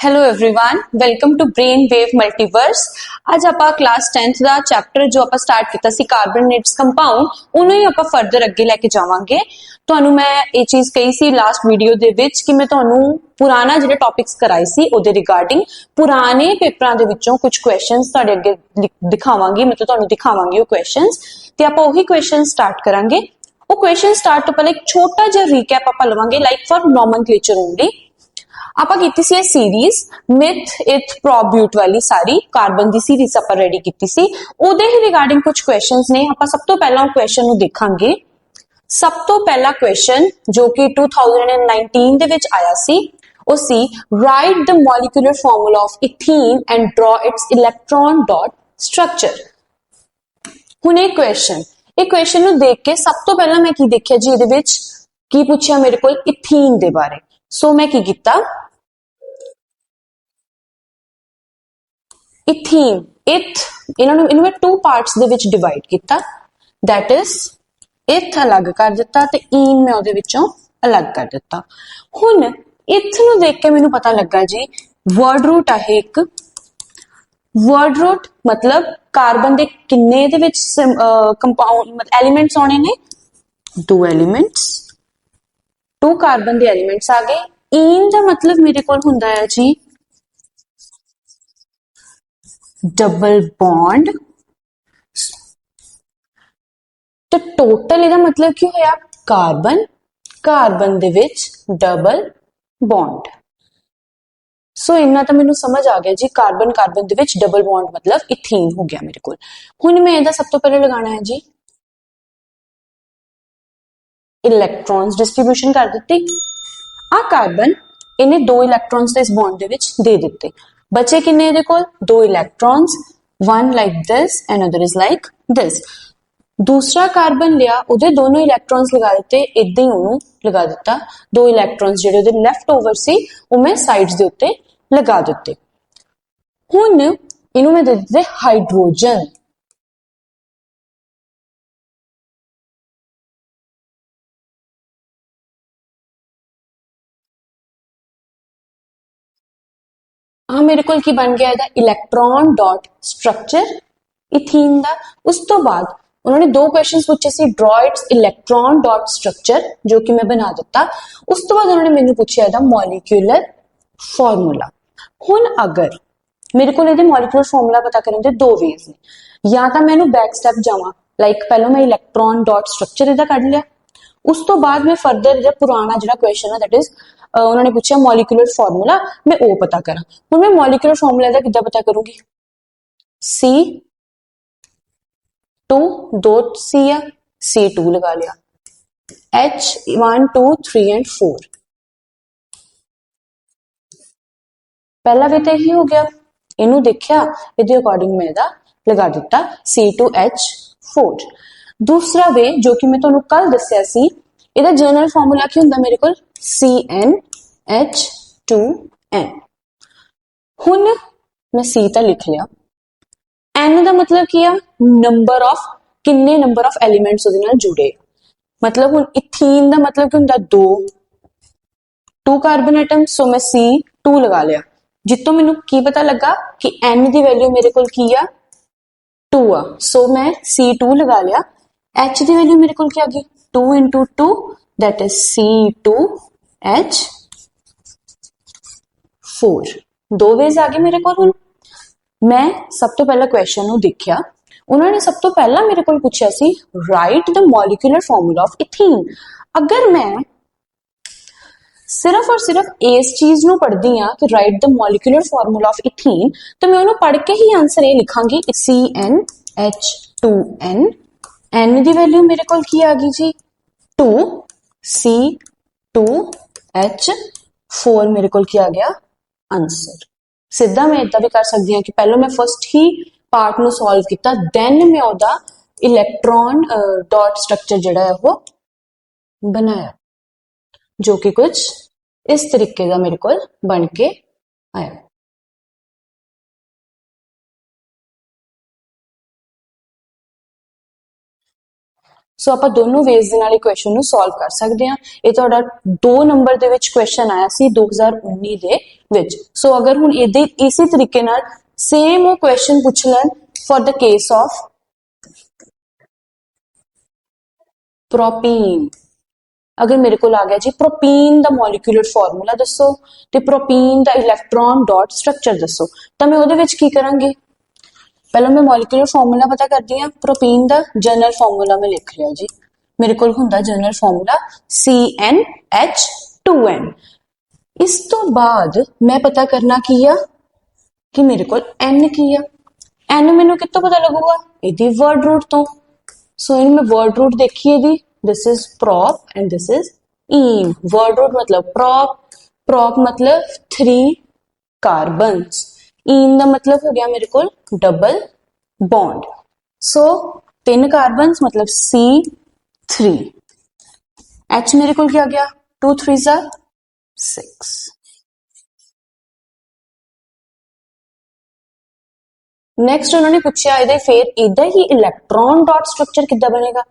Hello everyone, welcome to Brain Wave Multiverse. आज ਆਪਾਂ class 10th ਦਾ chapter ਜੋ ਆਪਾਂ ਸਟਾਰਟ ਕੀਤਾ ਸੀ ਕਾਰਬੋਨੇਟਸ ਕੰਪਾਊਂਡ ਉਹਨੂੰ ਹੀ ਆਪਾਂ ਫਰਦਰ ਅੱਗੇ ਲੈ ਕੇ ਜਾਵਾਂਗੇ। ਤੁਹਾਨੂੰ ਮੈਂ ਇਹ ਚੀਜ਼ ਕਹੀ ਸੀ ਲਾਸਟ ਵੀਡੀਓ ਦੇ ਵਿੱਚ ਕਿ ਮੈਂ ਤੁਹਾਨੂੰ ਪੁਰਾਣਾ ਜਿਹੜੇ ਟੌਪਿਕਸ ਕਰਾਏ ਸੀ ਉਹਦੇ ਰਿਗਾਰਡਿੰਗ ਪੁਰਾਣੇ ਪੇਪਰਾਂ ਦੇ ਵਿੱਚੋਂ ਕੁਝ ਕੁਐਸਚਨਸ ਤੁਹਾਡੇ ਅੱਗੇ ਦਿਖਾਵਾਂਗੀ। ਮੈਂ ਤੁਹਾਨੂੰ ਦਿਖਾਵਾਂਗੀ ਉਹ ਕੁਐਸਚਨਸ ਤੇ ਆਪਾਂ ਉਹੀ ਕੁਐਸਚਨ ਸਟਾਰਟ ਕਰਾਂਗੇ। ਉਹ ਕੁਐਸਚਨ ਸਟਾਰਟ ਤੋਂ ਪਹਿਲਾਂ ਇੱਕ ਛੋਟਾ ਜਿਹਾ ਰੀਕੈਪ ਆਪਾਂ ਲਵਾਂਗੇ ਲਾਈਕ ਫॉर ਨੋਮਨਕਲੇਚਰ ਓਨਲੀ। ਆਪਾਂ ਕੀਤੀ ਸੀ ਇਹ ਸੀਰੀਜ਼ ਮਿਥ ਇਥ ਪ੍ਰੋਬਿਊਟ ਵਾਲੀ ਸਾਰੀ ਕਾਰਬਨ ਦੀ ਸੀਰੀਜ਼ ਆਪਾਂ ਰੈਡੀ ਕੀਤੀ ਸੀ। ਉਹਦੇ ਹੀ ਰਿਗਾਰਡਿੰਗ ਕੁਝ ਕੁਐਸਚਨਸ ਨੇ। ਆਪਾਂ ਸਭ ਤੋਂ ਪਹਿਲਾਂ ਉਹ ਕੁਐਸਚਨ ਨੂੰ ਦੇਖਾਂਗੇ। ਸਭ ਤੋਂ ਪਹਿਲਾ ਕੁਐਸਚਨ ਜੋ ਕਿ 2019 ਦੇ ਵਿੱਚ ਆਇਆ ਸੀ ਉਹ ਸੀ write the molecular formula of ethene and draw its electron dot structure. ਹੁਣ ਇਹ ਕੁਐਸਚਨ ਨੂੰ ਦੇਖ ਕੇ ਸਭ ਤੋਂ ਪਹਿਲਾਂ ਮੈਂ ਕੀ ਦੇਖਿਆ ਜੀ, ਇਹਦੇ ਵਿੱਚ ਕੀ ਪੁੱਛਿਆ ਮੇਰੇ ਕੋਲ ਇਥੀਨ ਦੇ ਬਾਰੇ। ਸੋ ਮੈਂ ਕੀ ਕੀਤਾ, ਇਥੀਨ ਇਹਨੂੰ ਮੈਂ ਟੂ ਪਾਰਟਸ ਦੇ ਵਿੱਚ ਡਿਵਾਈਡ ਕੀਤਾ। ਦੈਟ ਇਜ਼ ਇਥ ਅਲੱਗ ਕਰ ਦਿੱਤਾ ਤੇ ਈਨ ਮੈਂ ਉਹਦੇ ਵਿੱਚੋਂ ਅਲੱਗ ਕਰ ਦਿੱਤਾ। ਹੁਣ ਇਥ ਨੂੰ ਦੇਖ ਕੇ ਮੈਨੂੰ ਪਤਾ ਲੱਗਾ ਜੀ ਵਰਡ ਰੂਟ ਹੈ ਇੱਕ। ਵਰਡ ਰੂਟ ਮਤਲਬ ਕਾਰਬਨ ਦੇ ਕਿੰਨੇ ਦੇ ਵਿੱਚ ਕੰਪਾਊਂਡ ਐਲੀਮੈਂਟਸ ਆਉਣੇ ਨੇ, 2 ਐਲੀਮੈਂਟਸ, 2 ਕਾਰਬਨ ਦੇ ਐਲੀਮੈਂਟਸ ਆ ਗਏ। ਈਨ ਦਾ ਮਤਲਬ ਮੇਰੇ ਕੋਲ ਹੁੰਦਾ ਹੈ ਜੀ ਡਬਲ ਬੌਂਡ। ਤੇ ਟੋਟਲ ਇਹਦਾ ਮਤਲਬ ਕੀ ਹੋਇਆ, ਕਾਰਬਨ ਦੇ ਵਿੱਚ ਡਬਲ ਬੌਂਡ। ਸੋ ਇੰਨਾ ਤਾਂ ਮੈਨੂੰ ਸਮਝ ਆ ਗਿਆ ਜੀ, ਕਾਰਬਨ ਦੇ ਵਿੱਚ ਡਬਲ ਬੌਂਡ ਮਤਲਬ ਇਥੀਨ ਹੋ ਗਿਆ ਮੇਰੇ ਕੋਲ। ਹੁਣ ਮੈਂ ਇਹਦਾ ਸਭ ਤੋਂ ਪਹਿਲਾਂ ਲਗਾਉਣਾ ਹੈ ਜੀ ਇਲੈਕਟ੍ਰॉन्स डिस्ट्रीब्यूशन कर ਦਿੱਤੀ। ਆ ਕਾਰਬਨ ਇਹਨੇ 2 ਇਲੈਕਟ੍ਰॉन्स ਤੇ ਇਸ ਬੌਂਡ ਦੇ ਵਿੱਚ ਦੇ ਦਿੱਤੇ। ਬਚੇ ਕਿੰਨੇ ਇਹਦੇ ਕੋਲ, 2 ਇਲੈਕਟ੍ਰॉन्स, one like this and other is like this। दूसरा कार्बन लिया, ਉਹਦੇ ਦੋਨੋਂ ਇਲੈਕਟ੍ਰॉन्स ਲਗਾ ਦਿੱਤੇ, ਇਦਾਂ ਹੀ ਉਹਨੂੰ ਲਗਾ ਦਿੱਤਾ। 2 ਇਲੈਕਟ੍ਰॉन्स ਜਿਹੜੇ ਉਹਦੇ ਲੈਫਟ ਓਵਰ ਸੀ ਉਹ ਮੈਂ ਸਾਈਡਸ ਦੇ ਉੱਤੇ ਲਗਾ ਦਿੱਤੇ। ਹੁਣ ਇਹਨੂੰ ਮੈਂ ਦੇ ਦਿੱਤੇ ਹਾਈਡਰੋਜਨ। हाँ मेरे को की बन गया है इलेक्ट्रॉन डॉट स्ट्रक्चर इथीन दा। उस तो बाद उन्होंने 2 क्वेश्चंस पूछे सी draw its electron dot structure जो कि मैं बना दिता। उस तो बाद उन्होंने मैंने पूछा है मॉलिक्यूलर फॉर्मूला। हुन अगर मेरे को मॉलिक्यूलर फॉर्मूला पता करने दे 2 वेज ने, या तो मैं बैक स्टैप जावां लाइक पहले मैं इलेक्ट्रॉन डॉट स्ट्रक्चर इहदा कढ लिया। उस तो बाद मैं फर्दर जो पुराना जो क्वेश्चन है दैट इज उन्होंने पूछा मॉलिक्यूलर फॉर्मूला, मैं वो पता करा। हुण मैं मॉलिक्यूलर फॉर्मूला दा किद्दां पता करूंगी, C2 2 C है, C2 लगा लिया, H1 2 3 एंड 4। पहला वे तो यही हो गया, इनू देखिया इहदे अकॉर्डिंग मैं इहदा लगा दिता C2H4। दूसरा वे जो कि मैं तुहानू कल दस्सिया सी, इहदा जनरल फॉर्मूला की हुंदा मेरे कोल CnH2n। हुण मैं C तो लिख लिया, N का मतलब की है नंबर ऑफ, किन्ने नंबर ऑफ एलिमेंट्स उहदे नाल जुड़े। मतलब हुण इथीन का मतलब की हुंदा 2 कार्बन एटम। सो मैं C2 लगा लिया, जितों मैनू की पता लगा कि N की वैल्यू मेरे कोल की आ 2 आ। सो मैं C2 लगा लिया। H की वैल्यू मेरे कोल क्या आ गई, 2 into 2 that is C2H4। 2 ways आ गए मेरे को। मैं सब तो पहला क्वेश्चन नु देखिया, उन्होंने सब तो पहला मेरे को पूछा सी write the molecular formula of ethene. अगर मैं सिर्फ और सिर्फ इस चीज नु पढ़दी हां कि right the molecular formula of ethene, तो मैं उन्होंने पढ़ के ही आंसर ये लिखांगी CnH2n। N की वैल्यू मेरे को की आ गई जी 2, C2H4 मेरे को क्या आ गया आंसर। सीधा मैं इदा भी कर सकती हूँ कि पहले मैं फर्स्ट ही पार्ट नु सॉल्व किया, दैन मैं ओदा इलेक्ट्रॉन डॉट स्ट्रक्चर जिहड़ा है वो बनाया, जो कि कुछ इस तरीके का मेरे को बन के आया। ਸੋ ਆਪਾਂ ਦੋਨੋਂ ਵੇਜ਼ ਦੇ ਨਾਲ ਇਹ ਕੁਐਸਚਨ ਨੂੰ ਸੋਲਵ ਕਰ ਸਕਦੇ ਹਾਂ। ਇਹ ਤੁਹਾਡਾ 2 ਨੰਬਰ ਦੇ ਵਿੱਚ ਕੁਐਸਚਨ ਆਇਆ ਸੀ 2019 ਦੇ ਵਿੱਚ। ਸੋ ਅਗਰ ਹੁਣ ਇਹਦੇ ਇਸੇ ਤਰੀਕੇ ਨਾਲ ਸੇਮ ਉਹ ਕੁਐਸਚਨ ਪੁੱਛ ਲੈਣ for the case of propene, अगर मेरे को आ गया जी प्रोपीन दा मॉलिक्यूलर फार्मूला दसो ते प्रोपीन दा इलेक्ट्रॉन डॉट स्ट्रक्चर दसो, तो मैं उहदे विच की करांगी, पहले मैं मॉलिक्यूलर फार्मूला पता करदी हां। प्रोपीन दा जनरल फार्मूला मैं लिख लिया जी, मेरे को हुंदा जनरल फार्मूला CnH2n। इस तो बाद मैं पता करना की आ कि मेरे को N की आ। N मैनू कितों पता लगूगा, इहदी वर्ड रूट तो। सो इन मैं वर्ड रूट देखी दी, this is prop and this is ene. Word root मतलब prop, prop मतलब 3 कार्बन्स, इन दा मतलब हो गया मेरे को डबल बॉन्ड। सो 3 कार्बन्स मतलब C3, H मेरे को क्या गया 2 3s are 6। नेक्स्ट उन्होंने पूछा ਇਹਦੇ फिर इधर ही इलेक्ट्रॉन डॉट स्ट्रक्चर किद्दां बनेगा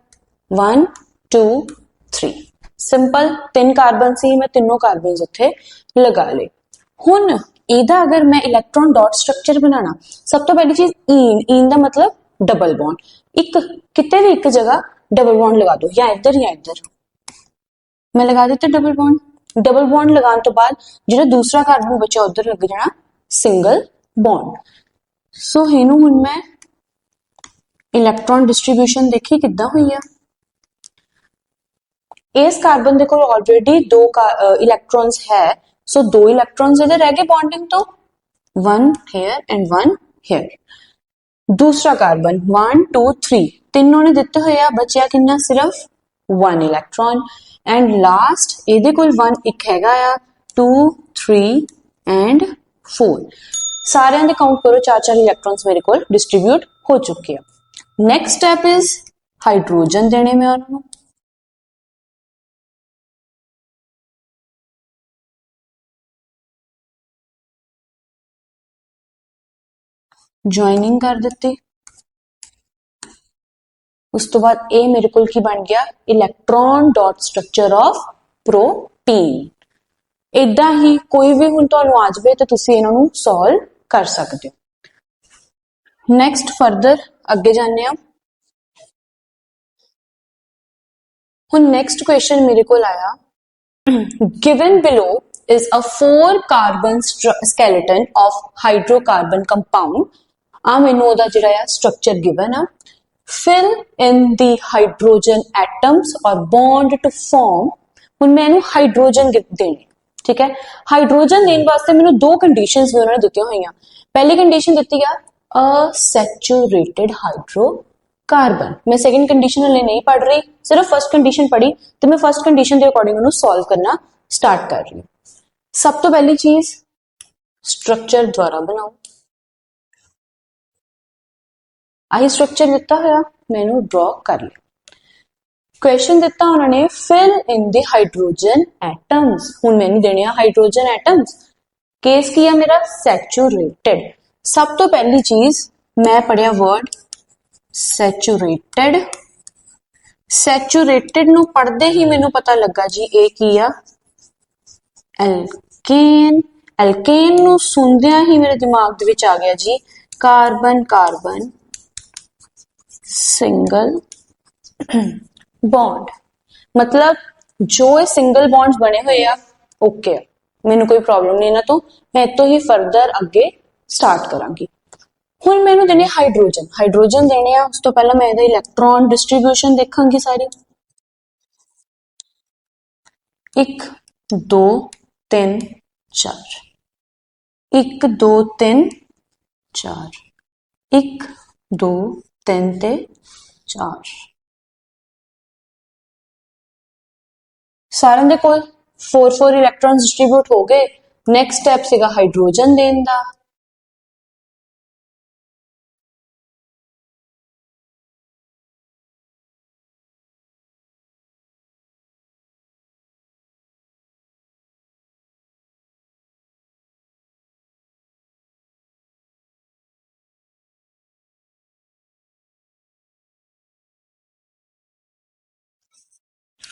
1 2 3। सिंपल 3 कार्बन सी, मैं तीनों कार्बन उत्थे लगा ले। हुन ਇਹਦਾ अगर मैं इलेक्ट्रॉन डॉट स्ट्रक्चर बनाना, सब तो पहली चीज इन दा मतलब डबल बॉन्ड। एक किते भी एक जगह डबल बॉन्ड लगा दो, या इधर या इधर। मैं लगा दिता डबल बॉन्ड। डबल बॉन्ड लगाने तो बाद जो दूसरा कार्बन बचा उधर लग जाना सिंगल बॉन्ड। सो इनू हुण मैं इलेक्ट्रॉन डिस्ट्रीब्यूशन देखी किद्दां हुई है। इस कार्बन दे कोल ऑलरेडी 2 इलेक्ट्रॉन्स है, सो 2 इलेक्ट्रॉन्स इधर रह गए बॉन्डिंग तो, 1 हियर एंड 1 हियर। दूसरा कार्बन 1 2 3 तीनों ने दिते हुए बचिया कितना सिर्फ 1 इलेक्ट्रॉन। एंड लास्ट इहदे कोल 1 एक हैगा आ 2 3 एंड 4। सारे दे काउंट करो 4 इलेक्ट्रॉन्स मेरे को डिस्ट्रीब्यूट हो चुके हैं। नेक्स्ट स्टेप इज हाइड्रोजन देने में उन्होंने। ज्वाइनिंग कर दी, उस तो बाद ए मेरे को की बन गया electron dot structure of protein. इदा ही कोई भी हुण तुहानू आ जाए तो तुसीं इन्हां नू सॉल्व कर सकते हो। नेक्स्ट फर्दर अगे जाने आ। हुण नेक्स्ट क्वेश्चन मेरे को आया, given below is a 4 carbon skeleton of hydrocarbon compound। आ मैनू ओदा जिहड़ा आ स्ट्रक्चर गिवन आ। fill in the hydrogen atoms or bond to form। हुण मैं इनू हाइड्रोजन देने, ठीक है। हाइड्रोजन देने वास्ते मैनू 2 कंडीशंस भी उन्होंने दित्तियां होईयां। पहली कंडीशन दित्ती आ असैचुरेटेड हाइड्रोकार्बन। मैं सेकंड कंडीशन हले नहीं पढ़ रही, सिर्फ फर्स्ट कंडीशन पढ़ी, तो मैं फर्स्ट कंडीशन के अकॉर्डिंग उन्होंने सॉल्व करना स्टार्ट कर रही हूं। सब तो पहली चीज स्ट्रक्चर द्वारा बनाओ। आई स्ट्रक्चर दिता होया मैनू ड्रॉ कर लिया। क्वेश्चन दिता उन्होंने fill in the hydrogen atoms. हुण मैनू देने हाइड्रोजन एटम्स, केस की है मेरा सैचुरेटेड। सब तो पहली चीज मैं पढ़िया वर्ड सैचुरेटेड। सैचुरेटेड नू पढ़दे ही मैनू पता लगा जी ए की आ एल्केन। एल्केन नू सुनदिया ही मेरे दिमाग दे विच आ गया जी कार्बन कार्बन सिंगल बॉन्ड। मतलब जो ये सिंगल बॉन्ड्स बने हुए आ ओके, मैनू कोई प्रॉब्लम नहीं ना, तो मैं तो ही फर्दर अगे स्टार्ट करांगी। हुण मैनू देने हाइड्रोजन, हाइड्रोजन देने आ, उस तो पहला मैं इहदा इलेक्ट्रॉन डिस्ट्रीब्यूशन देखांगी सारी। 1 2 3 4, 1 2 3 4, 1 2 3 ते 4। सारे दे कोल 4 इलेक्ट्रॉन्स डिस्ट्रीब्यूट हो गए। नेक्स्ट स्टेप सीगा हाइड्रोजन देन दा।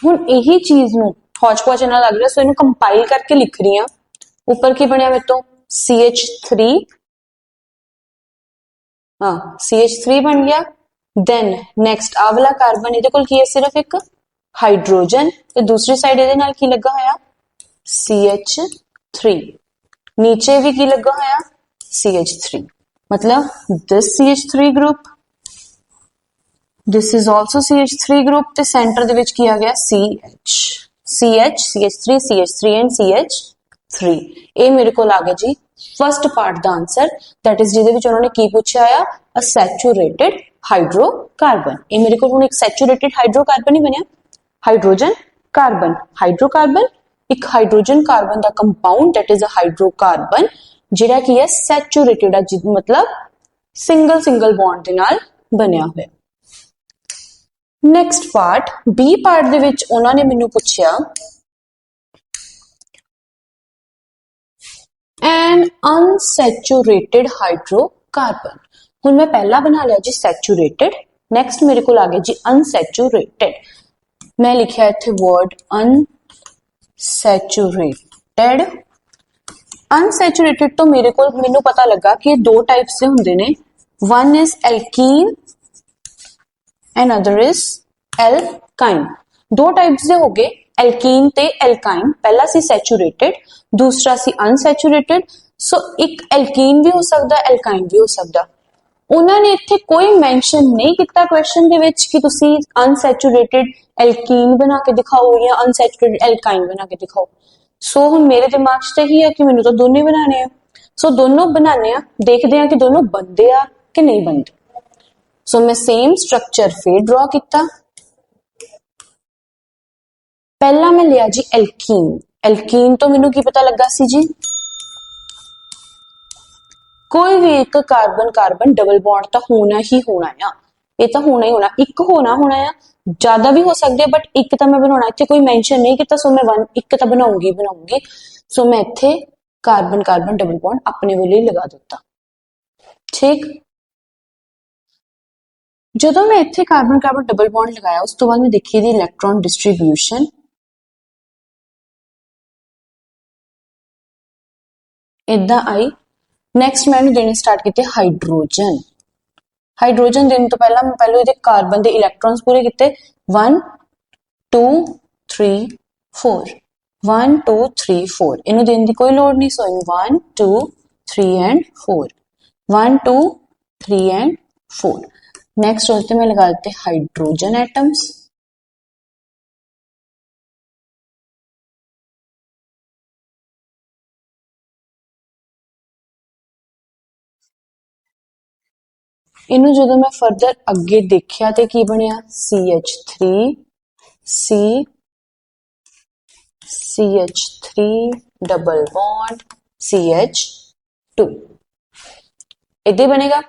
ਹੁਣ ਇਹੀ ਚੀਜ਼ ਨੂੰ ਹੌਚ ਪੌਚ ਨਾਲ ਲੱਗ ਰਿਹਾ, ਸੋ ਇਹਨੂੰ ਕੰਪਾइल करके लिख रही हूं। ऊपर की बनया मेरे तो CH3, हाँ CH3 बन गया। देन नेक्स्ट आ वाला कार्बन ਇਹਦੇ ਕੋਲ ਕੀ ਹੈ, सिर्फ एक हाइड्रोजन, ਤੇ दूसरी साइड ਇਹਦੇ ਨਾਲ ਕੀ ਲੱਗਾ ਹੋਇਆ CH3, नीचे भी की लगा होया CH3, मतलब this CH3 group, this is also CH3 group, ਤੇ सेंटर ਦੇ ਵਿੱਚ ਕੀ ਆ ਗਿਆ CH3 CH3 and CH3। ਇਹ ਮੇਰੇ ਕੋਲ ਆ ਗਿਆ ਜੀ first part the answer, that is ਜਿਹਦੇ ਵਿੱਚ ਉਹਨਾਂ ਨੇ ਕੀ ਪੁੱਛਿਆ ਆ ਅ ਸੈਚੂਰੇਟਡ ਹਾਈਡਰੋਕਾਰਬਨ। ਇਹ ਮੇਰੇ ਕੋਲ ਹੁਣ ਇੱਕ ਸੈਚੂਰੇਟਡ ਹਾਈਡਰੋਕਾਰਬਨ ਹੀ ਬਣਿਆ, ਹਾਈਡਰੋਜਨ ਕਾਰਬਨ ਹਾਈਡਰੋਕਾਰਬਨ, ਇੱਕ ਹਾਈਡਰੋਜਨ ਕਾਰਬਨ ਦਾ compound that is a hydrocarbon ਜਿਹੜਾ ਕੀ ਹੈ ਸੈਚੂਰੇਟਡ ਆ, मतलब ਸਿੰਗਲ ਸਿੰਗਲ ਬੌਂਡ ਦੇ ਨਾਲ ਬਣਿਆ ਹੋਇਆ। ਨੈਕਸਟ ਪਾਰਟ ਬੀ ਪਾਰਟ ਦੇ ਵਿੱਚ ਉਹਨਾਂ ਨੇ ਮੈਨੂੰ ਪੁੱਛਿਆ एन अनसैचुरेटेड हाइड्रोकार्बन। हुण मैं पहला बना लिया जी सैचुरेटेड, नैक्सट मेरे को आ गया जी अनसैचुरेटेड। मैं लिखिया इत्थे वर्ड अनसैचुरेटेड। अनसैचुरेटेड तो मेरे को मैनू पता लगा कि दो टाइप से हुंदे ने, one is alkene and other is alkyne. दो टाइप्स दे हो गए, एल्कीन ते एल्काइन। पहला सी सैचुरेटेड, दूसरा सी अनसैचुरेटेड। सो एक एल्कीन भी हो सकता, एल्काइन भी हो सकता। उन्होंने इत्थे कोई मेंशन नहीं किया क्वेश्चन दे विच कि तुसी अनसैचुरेटेड एल्कीन बना के दिखाओ या अनसैचुरेटेड एल्काइन बना के दिखाओ। सो हुण मेरे दिमाग च ही है कि मैनू तो दोनों बनाने हैं, सो दोनों बनाने आ, देखते हैं कि दोनों बनते आ कि नहीं बनते। सो मैं सेम स्ट्रक्चर फिर ड्रॉ किया। पहला मैं लिया जी एल्कीन। एल्कीन तो मैनू की पता लगा सी जी कोई भी एक कार्बन कार्बन डबल बॉन्ड तो होना ही होना है, ये तो होना ही होना, एक होना है, ज्यादा भी हो सकते बट एक तो मैं बनाना, इतने कोई मेंशन नहीं किया, सो मैं वन एक तो बनाऊंगी। सो मैं इत्थे कार्बन कार्बन डबल बॉन्ड अपने वाले ही लगा दिता। ठीक, जो मैं इत्थे कार्बन कार्बन डबल बॉन्ड लगाया उस तो बाद मैं देखी दी इलेक्ट्रॉन डिस्ट्रीब्यूशन। इदा आई। नैक्सट मैंने देने स्टार्ट किए हाइड्रोजन। हाइड्रोजन देने तो पहला मैं पहले ये कार्बन के इलैक्ट्रॉन्स पूरे किए 1 2 3 4 1 2 3 4। इन्हों देने की कोई लोड़ नहीं, सो इन 1 2 3 एंड 4 1 2 3 एंड 4। नैक्सट होते मैं लगा देते हाइड्रोजन एटम्स। इनू जो मैं फर्दर अगे देखिया तो की बनया CH3 CH3 double bond CH2 इदे बनेगा।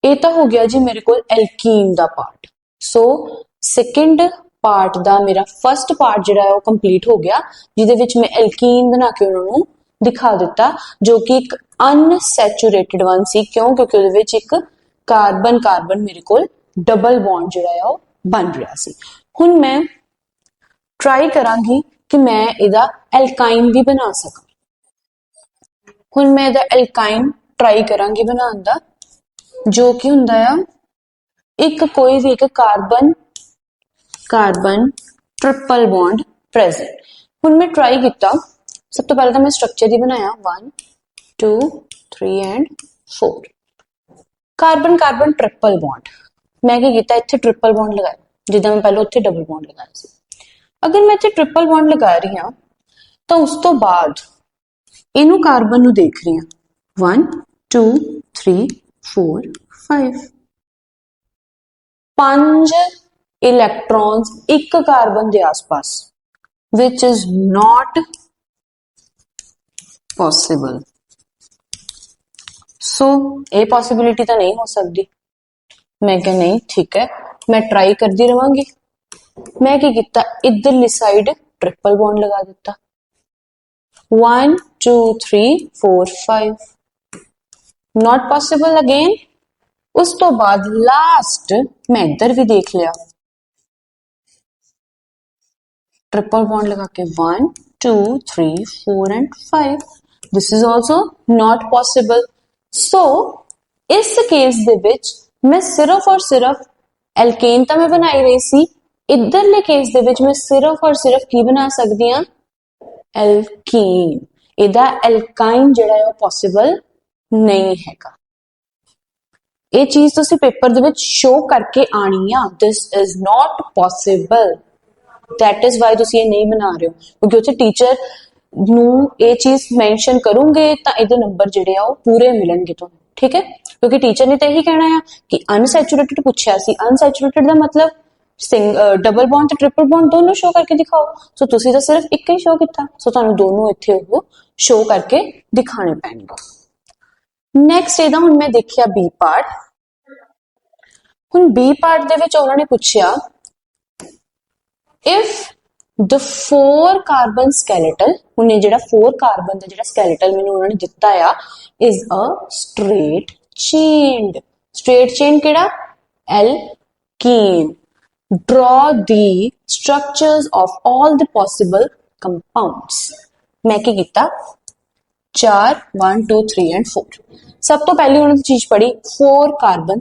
ये तो हो गया जी मेरे को एल्कीन दा पार्ट। सो सेकंड पार्ट दा मेरा फर्स्ट पार्ट जिहड़ा है वो कंप्लीट हो गया, जिहदे विच मैं एल्कीन बना के उन्होंने दिखा दिता, जो कि एक अनसैचुरेटेड वन सी। क्यों? क्योंकि उहदे विच एक कार्बन कार्बन मेरे को डबल बॉन्ड जिहड़ा है वो बन रहा सी। हुण मैं ट्राई करांगी कि मैं इहदा एल्काइन भी बना सकां। हुण मैं इहदा एल्काइन ट्राई करांगी बनाउण दा, जो कि हुंदा है एक कोई भी एक carbon carbon triple bond present. हुण मैं ट्राई किया, सब तो पहले तो मैं स्ट्रक्चर ही बनाया 1 2 3 and 4 carbon carbon triple bond. मैं क्या किया इत्थे ट्रिपल बॉन्ड लगाया, जिद्दां मैं पहले उत्थे डबल बॉन्ड लगाया सी। अगर मैं इत्थे ट्रिपल बॉन्ड लगा रही हां तो उस तो बाद इनू कार्बन नू देख रही हां 1 2 3 4 5 5 इलेक्ट्रॉन्स एक कार्बन के आसपास, विच इज नॉट पॉसिबल। सो ये पॉसिबिलिटी तो नहीं हो सकती। मैं क्या नहीं, ठीक है मैं ट्राई करती रहांगी। मैं क्या किया इधरली साइड ट्रिपल बॉन्ड लगा दिता 1 2 3 4 5 नॉट पॉसिबल अगेन। उस तो बाद लास्ट मैं इधर भी देख लिया ट्रिपल बॉन्ड लगा के 1 2 3 4 and 5 this is also not possible so इस केस दे विच मैं सिर्फ और सिर्फ एल्केन तो मैं बनाई रही सी इधरले केस दे विच मैं सिर्फ और सिर्फ की बना सकती हां एल्कीन इहदा एल्काइन जिहड़ा है पॉसिबल नहीं हैगा ये चीज तुसी पेपर दे विच शो करके आनी आ this is not possible that is why तुसी ये नहीं बना रहे हो क्योंकि उत्थे टीचर नू ये चीज मेंशन करूंगे तां इहदे नंबर जिहड़े आ पूरे मिलणगे तुहानू ठीक है क्योंकि टीचर ने तो यही कहना है कि अनसैचुरेटेड पूछा सी अनसैचुरेटेड का मतलब डबल बॉन्ड ते ट्रिपल बॉन्ड दोनों शो करके दिखाओ सो तुसी तो सिर्फ एक ही शो किया सो तुहानू दोनों इत्थे वो शो करके दिखाने पैणगे नैक्सट ਇਹਦਾ ਹੁਣ मैं देखिया बी पार्ट ਹੁਣ बी पार्ट ਦੇ ਵਿੱਚ ਉਹਨਾਂ ਨੇ ਪੁੱਛਿਆ if the 4 carbon skeletal ਹੁਣ ਇਹ ਜਿਹੜਾ 4 carbon ਦਾ ਜਿਹੜਾ skeletal ਮੈਨੂੰ ਉਹਨਾਂ ਨੇ ਦਿੱਤਾ ਆ is a straight chain ਕਿਹੜਾ alkene draw the structures of all the possible compounds मैं ਕੀ ਕੀਤਾ 4 1 2 3 and 4 सब तो पहले उन्होंने चीज पढ़ी 4 carbon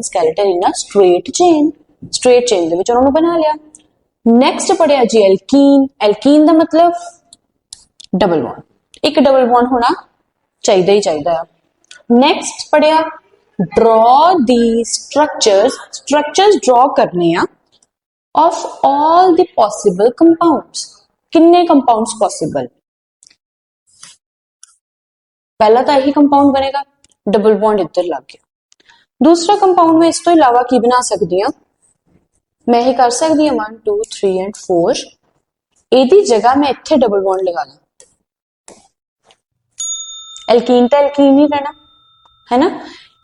skeleton in a straight chain दे विच उन्होंने बना लिया नेक्स्ट पढ़िया जी एल्कीन दा मतलब डबल बॉन्ड एक डबल बॉन्ड होना चाहिए ही चाहिए नेक्स्ट पढ़िया ड्रॉ दी स्ट्रक्चर्स ड्रॉ करने of all the possible compounds किन्ने कंपाउंड्स पॉसिबल पहला तो यही कंपाउंड बनेगा डबल बॉन्ड इधर लग गया दूसरा कंपाउंड में इस तो इलावा की बना सकती हूं मैं ही कर सकती हूं 1 2 3 एंड 4 एदी जगह मैं इत्थे डबल बॉन्ड लगा ला एल्कीन तो एल्कीन ही रहना है ना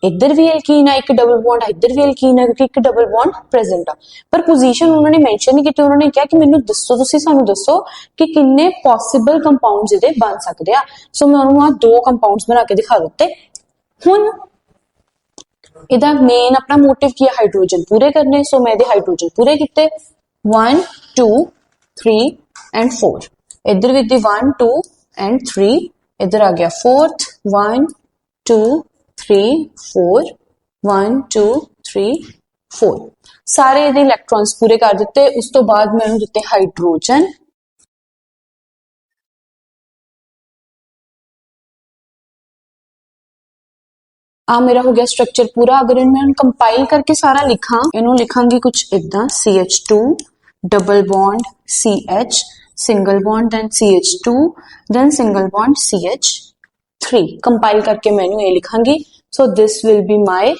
इधर भी एल्कीन है एक डबल बॉन्ड इधर भी एल्कीन है क्योंकि एक डबल बॉन्ड प्रेजेंट है पर पोजीशन उन्होंने मेंशन नहीं की उन्होंने कहा कि मेनू दसो तुसी सानू दसो कि किन्ने पॉसिबल कंपाउंड्स इहदे बन सकदे आ सो मैं उन्होंने वहां 2 कंपाउंड्स बना के दिखा दिते हुन इहदा मेन अपना मोटिव की हाइड्रोजन पूरे करने सो मैं इहदे हाइड्रोजन पूरे किते 1 2 3 एंड 4 इधर भी 1 2 एंड 3 इधर आ गया 4th 1 2 3 4 1 2 3 4 सारे इहदे इलेक्ट्रॉन्स पूरे कर दिते उस तो बाद मैं उन्हें दिते हाइड्रोजन आ मेरा हो गया स्ट्रक्चर पूरा अगर मैं कंपाइल करके सारा लिखा इन्हों लिखांगी कुछ इदा CH2 double bond CH single bond then CH2 then single bond CH3 compile करके मैनू ये लिखांगी so this will be my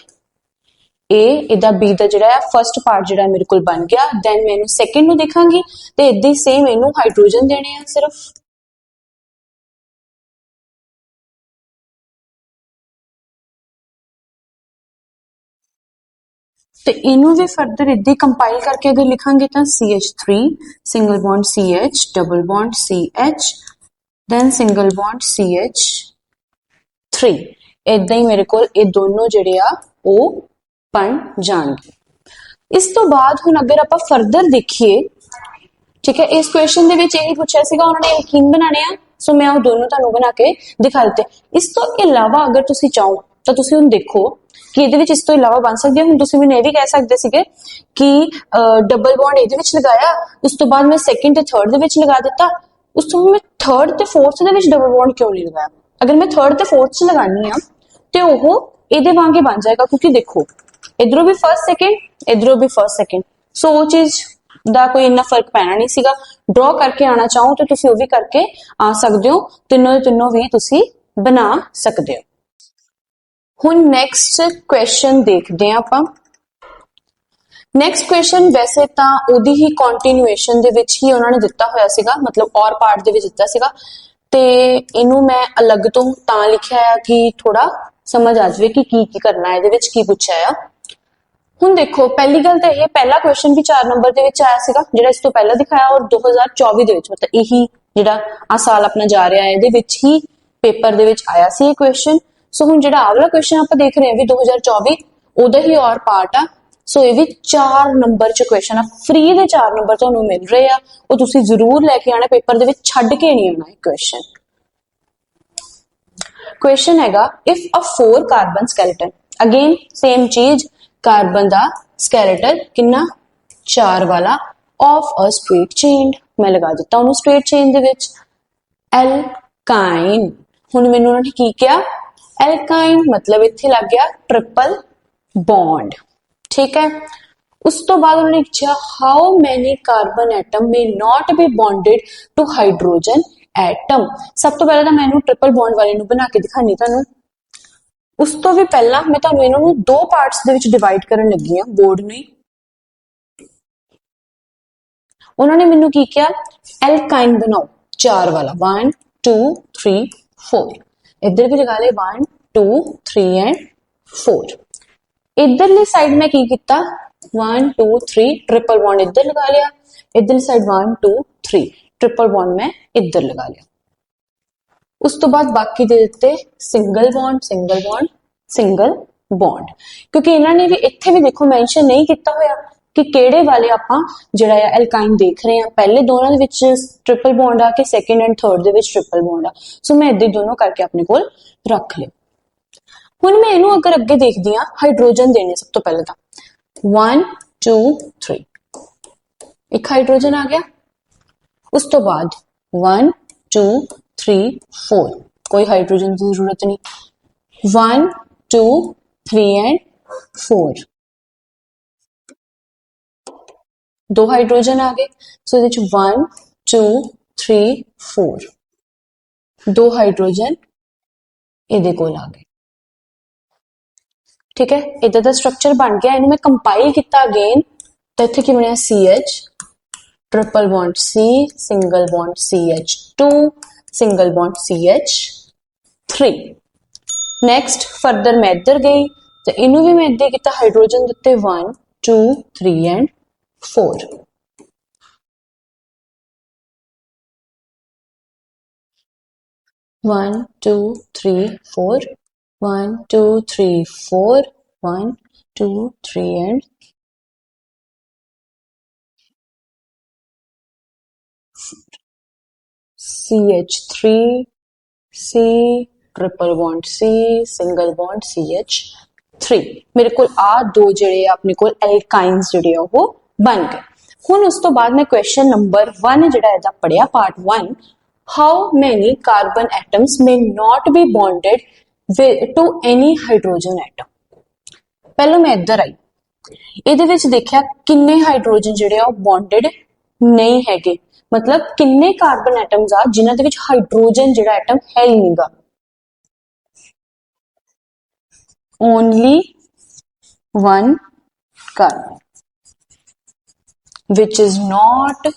uh इदा बी दा जिहड़ा फर्स्ट पार्ट जिहड़ा मेरे कोल बन गया देन मैनू सेकंड नु दिखांगी ते इदा ही सेम इनू हाइड्रोजन देने हैं सिर्फ तो इनू भी फर्दर इदा कंपाइल करके अगर लिखांगे तो CH3 single bond CH double bond CH then single bond CH3 इदा ही मेरे को ये दोनों जिहड़े आ ओ बन जाणगे इस तो बाद हुण अगर आपां फर्दर देखिए ठीक है इस क्वेश्चन दे विच यही पूछा सीगा उन्होंने एल्कीन बनाने आ सो मैं दोनों तुहानूं बना के दिखा दिते इस तो इलावा अगर तुसीं चाहो तो तुसीं हुण देखो कि इहदे विच इस तो इलावा बन सकदे हुण तुसीं मैनूं ये भी कह सकदे सीगे कि डबल बॉन्ड इहदे विच लगाया उस तो बाद मैं सेकंड ते थर्ड दे विच लगा दिता उस तो मैं थर्ड ते फोर्थ दे विच डबल बॉन्ड क्यों नहीं लगाया अगर मैं थर्ड ते फोर्थ च लगानी आ ते ओह इहदे वांगे बन जाएगा क्योंकि देखो इधरों भी फर्स्ट सेकंड इधरों भी फर्स्ट सेकंड सो वो चीज दा कोई इन्ना फर्क पैना नहीं सीगा ड्रॉ करके आना चाहो तो तुसी वो भी करके आ सकदे हो तीनों दे तीनों भी तुसी बना सकदे हो हुण नेक्स्ट क्वेश्चन देखते हैं आपां नेक्स्ट क्वेश्चन वैसे तां ओदी ही कंटिन्यूएशन दे विच ही उन्होंने दिता होया सीगा मतलब और पार्ट दे विच दिता सीगा ते इनू मैं अलग तो तां लिखिया है कि थोड़ा समझ आ जाए कि की करना है इहदे विच की पूछा है हुण देखो पहली गल तो यह पहला क्वेश्चन भी 4 नंबर दे विच आया सीगा जिहड़ा इस तो पहला दिखाया और 2024 दे विच मतलब यही जिहड़ा आ साल अपना जा रहा है इहदे विच ही पेपर दे विच आया सी ये क्वेश्चन सो हुण जिहड़ा अगला क्वेश्चन आपां देख रहे हैं भी 2024 ओदा ही और पार्ट आ सो ये भी 4 नंबर च क्वेश्चन आ, फ्री दे 4 नंबर तुहानू मिल रहे आ, वो तुसी जरूर लैके आना, पेपर दे विच छड्ड के नहीं आना क्वेश्चन। क्वेश्चन हैगा if a 4 carbon skeleton, again same चीज, कार्बन दा स्केलेटन किन्ना 4 वाला ऑफ अ स्ट्रेट चेन, मैं लगा दिता उन्होंने स्ट्रेट चेन दे विच एल्काइन। हुण मैनूं उन्होंने की किया एल्काइन, मतलब इत्थे लग गया ट्रिपल बॉन्ड, ठीक है। उस तो बाद उन्होंने पूछा how many carbon atom may not be bonded to hydrogen atom. सब तो पहले तो मैं ट्रिपल बॉन्ड वाले नूं बना के दिखानी तुहानूं, उस तो भी पहला मैं तुहानूं इन्हां नूं 2 पार्ट्स दे विच डिवाइड करन लगी हां बोर्ड ने। उन्होंने मैनू की किया एल्काइन बनाओ 4 वाला 1 2 3 4, इधर भी लगा ले 1 2 3 एंड 4। इधरली साइड में की किया 1 2 3 ट्रिपल बॉन्ड इधर लगा लिया, इधरली साइड 1 2 3 ट्रिपल बॉन्ड में इधर लगा लिया। उस तो बाद बाकी दे देते single bond single bond single bond, क्योंकि इन्होंने भी इत्थे भी देखो मेंशन नहीं किया होया कि केड़े वाले आपां जिहड़ा है एल्काइन देख रहे हैं। पहले दोनों दे विच ट्रिपल बॉन्ड आ के सेकंड एंड थर्ड दे विच ट्रिपल बॉन्ड आ, सो मैं इधर दोनों करके अपने कोल रख लिया। हुण मैं इनू अगर अगे देखदी हां, हाइड्रोजन देने सब तो पहले तो 1 2 3, एक हाइड्रोजन आ गया। उस तो बाद 1 2 3 4, कोई हाइड्रोजन की जरूरत नहीं, 1 2 3 एंड 4, 2 हाइड्रोजन आ गए। सो 1 2 3 4, 2 हाइड्रोजन इहदे कोल आ गए, ठीक है। इधर दा स्ट्रक्चर बन गया, इन्हें मैं कंपाइल किया अगेन, तो इत्थे की बनया CH triple bond C single bond CH2 single bond CH3। Next further मैं इधर गई तो इनू भी मैं इधर किया, हाइड्रोजन दिते 1 2 3 and 4, 1 2 3 4 1 2 3 4 1 2 3 and 4, CH3 C triple bond C single bond CH3। मेरे को आ दो जिहड़े अपने को एल्काइन्स जिहड़े वो बन गए। हुण उस तो बाद मैं क्वेश्चन नंबर 1 जिहड़ा इहदा पढ़िया part 1, how many carbon atoms may not be bonded to any hydrogen atom. पहले मैं इधर आई, ਇਹਦੇ ਵਿੱਚ ਦੇਖਿਆ ਕਿੰਨੇ ਹਾਈਡਰੋਜਨ ਜਿਹੜੇ ਆ ਉਹ ਬੌਂਡਡ ਨਹੀਂ ਹੈਗੇ, मतलब किन्ने कार्बन एटम्स आ जिन्हां दे विच हाइड्रोजन जिहड़ा एटम है ही नहींगा, only 1 carbon which is not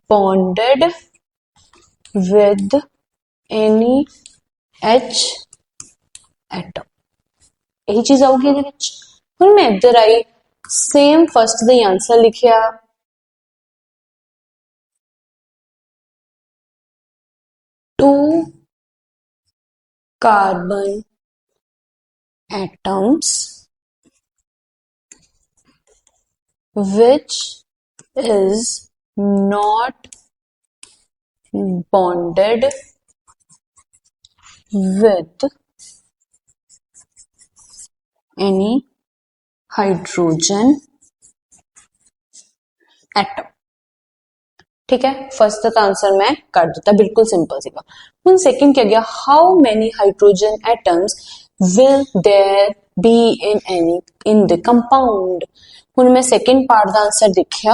bonded with any H atom। यही चीज आऊगी ਇਹਦੇ ਵਿੱਚ। ਹੁਣ मैं इधर आई, सेम फर्स्ट ਦਾ आंसर लिखिया, two carbon atoms which is not bonded with any hydrogen atom, ठीक है। फर्स्ट का आंसर मैं कर दिता, बिल्कुल सिंपल सीगा। हुण सेकंड क्या गया, how many hydrogen atoms will there be in any in the compound. हुण मैं सेकंड पार्ट का आंसर देखिया,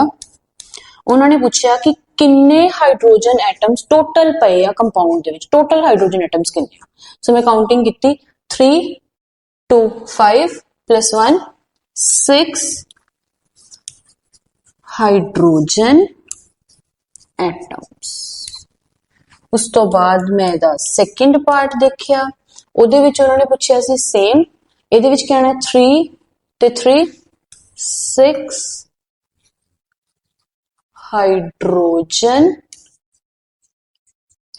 उन्होंने पूछा कि किन्ने हाइड्रोजन एटम्स टोटल पे आ कंपाउंड दे विच, टोटल हाइड्रोजन एटम्स किन्ने आ। सो मैं काउंटिंग की 3 2 5 प्लस 1 6 हाइड्रोजन एटम्स। उस तो बाद मैं दा सेकंड पार्ट देखिया, ਉਹਦੇ ਵਿੱਚ ਉਹਨਾਂ ਨੇ ਪੁੱਛਿਆ ਸੀ सेम, ਇਹਦੇ ਵਿੱਚ क्या है 3 ਤੇ 3 6 हाइड्रोजन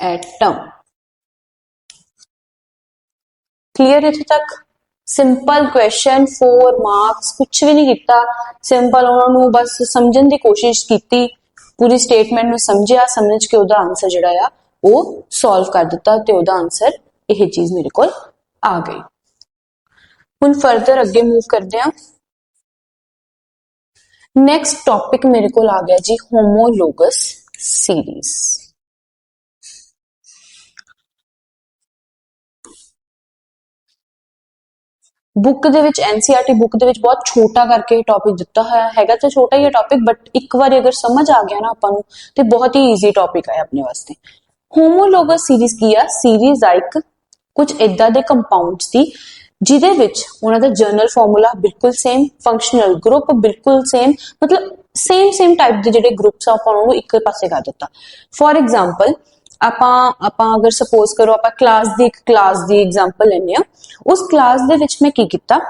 एटम। क्लियर इत्थे तक। सिंपल क्वेश्चन 4 मार्क्स, कुछ भी नहीं किया, सिंपल उन्होंने बस समझने की कोशिश की, पूरी स्टेटमेंट में समझिया, समझ के ਉਹਦਾ आंसर ਜਿਹੜਾ ਆ ਉਹ ਸੋल्व कर ਦਿੱਤਾ ਤੇ ਉਹਦਾ आंसर ਇਹ ਚੀਜ਼ ਮੇਰੇ ਕੋਲ ਆ ਗਈ। ਹੁਣ ਫਰਦਰ ਅੱਗੇ मूव करते हैं। नेक्स्ट टॉपिक मेरे को आ गया जी होमोलोगस सीरीज। बुक दे विच एनसीईआरटी बुक दे विच बहुत छोटा करके टॉपिक दिता है तो छोटा ही है टॉपिक, बट एक बार अगर समझ आ गया ना आपां नूं ते बहुत ही ईजी टॉपिक है अपने वास्ते। होमोलोगस सीरीज की आ सीरीज एक कुछ इदां दे कंपाउंड्स दी जिहदे विच उन्हां दा जर्नल फार्मूला बिल्कुल सेम, फंक्शनल ग्रुप बिल्कुल सेम, मतलब सेम टाइप दे जिहड़े ग्रुप्स आ आपां उन्हां नूं एक पासे कर दिता। फॉर एग्जांपल आपां अगर सपोज करो आपां क्लास दी एग्जांपल लैने आ, उस क्लास दे विच मैं की कीता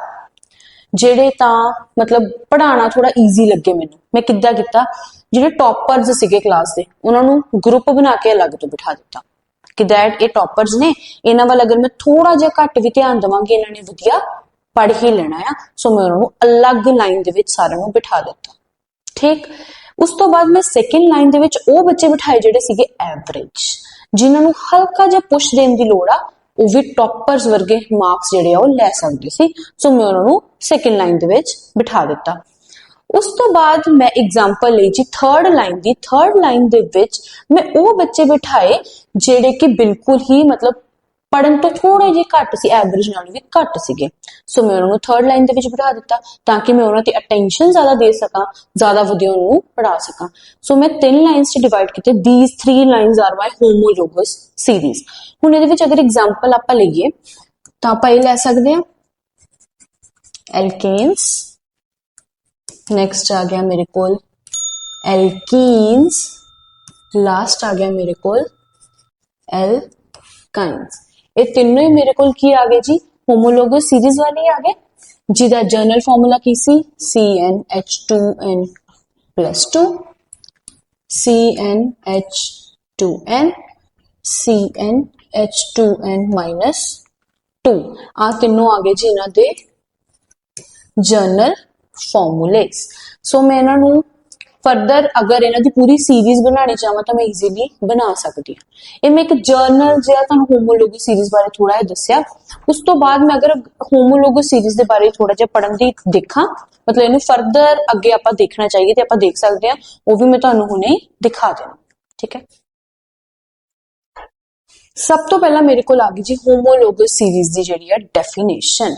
जिहड़े तां मतलब पढ़ाना थोड़ा ईजी लगे मैनूं, मैं किद्दां कीता जिहड़े टॉपर्स सीगे क्लास दे उन्हां नूं ग्रुप बना के अलग तो बिठा दिता कि दैट ये टॉपर्स ने, इन्हां वाल अगर मैं थोड़ा जिहा घट भी ध्यान देवांगी इन्हां ने वधिया पढ़ ही लेना आ, सो मैं उन्हां नूं अलग लाइन दे विच सारिआं नूं बिठा दिता। ठीक, उस तो बाद मैं सैकेंड लाइन दे विच ओह बच्चे बिठाए जिहड़े सीगे एवरेज, जिन्हां नूं हल्का जिहा पुश देण दी लोड़ आ, ओह भी टॉपर्स वर्गे मार्क्स जिहड़े आ ओह लै सकदे सी, सो मैं उन्हां नूं सैकेंड लाइन दे विच बिठा दिता। उस तो बाद मैं एग्जांपल ली जी थर्ड लाइन दे विच मैं ओह बच्चे बिठाए जिहड़े कि बिल्कुल ही मतलब पढ़न तो थोड़े जे घट सी, एवरेज नालों भी घट सीगे, सो मैं उन्होंने थर्ड लाइन दे विच बिठा दिता ताकि मैं उन्हां ते अटेंशन ज्यादा दे सकां, ज्यादा वधिया उन्होंने पढ़ा सकां। सो मैं 3 लाइन्स च डिवाइड कीते, these 3 lines are my homologous series. हुण इहदे विच अगर एग्जांपल आपां लईए तां आपां इह लै सकदे हां एल्केन्स, नेक्स्ट आ गया मेरे को एल्कीन्स, लास्ट आ गया मेरे को एल्काइन्स। ये तीनों ही मेरे को की आ गए जी होमोलोगस सीरीज वाले आ गए, जिहदा जर्नल फार्मूला की सी CnH2n + 2 CnH2n CnH2n - 2 आ तीनों आ गए जी इन्हां दे जर्नल फॉर्मूलेस। सो मैं इन्हां नूं फरदर अगर इन्हां दी पूरी सीरीज बनानी चाहां तो मैं इजीली बना सकती हूँ। ये मैं एक जर्नल जिहा तुहानूं होमोलोगस सीरीज बारे थोड़ा जिहा दस्सिया, उस तो बाद मैं अगर होमोलोगस सीरीज दे बारे थोड़ा जिहा पढ़न दी देखा, मतलब इन्हूं फरदर अगे आपां देखना चाहिए तो आपां देख सकते हैं, वो भी मैं तुहानूं हुणे ही दिखा देना। ठीक है, सब तो पहला मेरे को आ गई जी होमोलोगस सीरीज दी जिहड़ी है डेफिनेशन।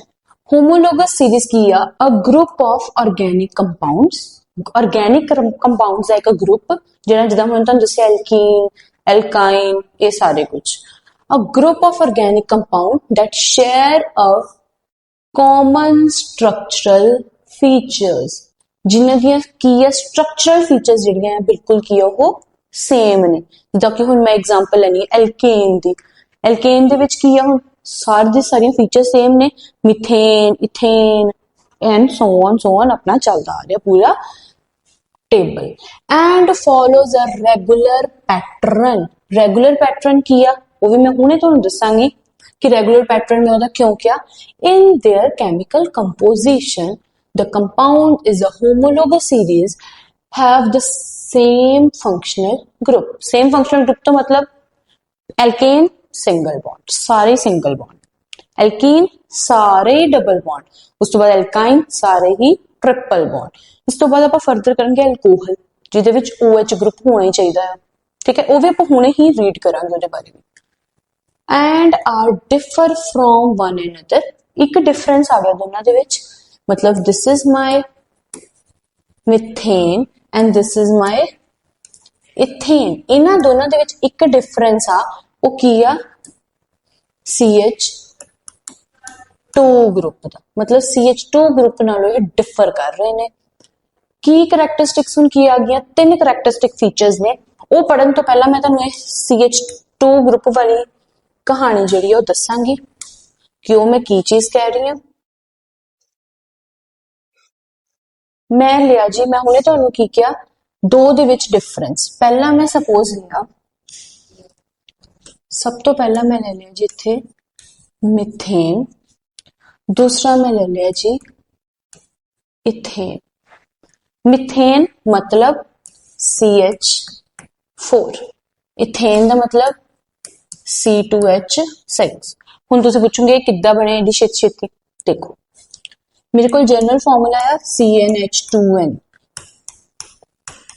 होमोलोगस सीरीज की आ a group of organic compounds, organic compounds एक ग्रुप जिहड़ा जिद्दां मैं तुहानूं दस्सिया एल्कीन, एल्काइन, ये सारे कुछ अ group of organic compound that share a common structural features, जिन्हां दी की है स्ट्रक्चरल फीचर्स जिहड़ियां है बिल्कुल की वो सेम ने। जिद्दां कि हुण मैं एग्जांपल लैनी है एल्केन दी, एल्केन दे विच की है हुण सारियां फीचर सेम ने, methane, ethane and so on अपना चलता आ रहा पूरा table and follows a regular pattern. Regular pattern किया वो भी मैं हुणे तुहानूं दस्सांगी कि रेगुलर पैटर्न में ओहदा क्यों क्या। In their chemical composition the compound is a homologous series have the same functional group. Same functional group तो मतलब एल्केन सिंगल बॉन्ड, सारे सिंगल बॉन्ड, एल्कीन सारे डबल बॉन्ड, उस तो बाद एल्काइन सारे ही ट्रिपल बॉन्ड। इस तो बाद आप फर्दर करेंगे एल्कोहल जिहदे विच OH ग्रुप होना ही चाहिए है। ठीक है, वो भी आप हुणे ही रीड करांगे उहदे बारे में। And are differ from one another, एक डिफरेंस आ गया दोनों दे विच, मतलब this is my methane and this is my ethane. इन्हां दोनों दे विच एक डिफरेंस आ, वो की आ CH2 ग्रुप दा, मतलब CH2 ग्रुप नालों ये डिफर कर रहे ने। की करैक्टरिस्टिक्स हुण की आ गई, 3 करैक्टरिस्टिक फीचर्स ने, वो पढ़न तो पहला मैं तुहानूं CH2 ग्रुप वाली कहानी जिहड़ी है दस्सांगी कि वो मैं की चीज कह रही हूं। मैं लिया जी, मैं हुणे तुहानूं की किया दो दे विच डिफरेंस। पहला मैं सपोज लिया, सब तो पहला मैं ले लिया जी इत्थे मीथेन, दूसरा मैं ले लिया जी इथेन। मिथेन मतलब CH4, इथेन का मतलब C2H6। हुण तुसीं पूछोगे किद्दां बने एडी छेती छेती। देखो मेरे को जनरल फॉर्मूला है CnH2n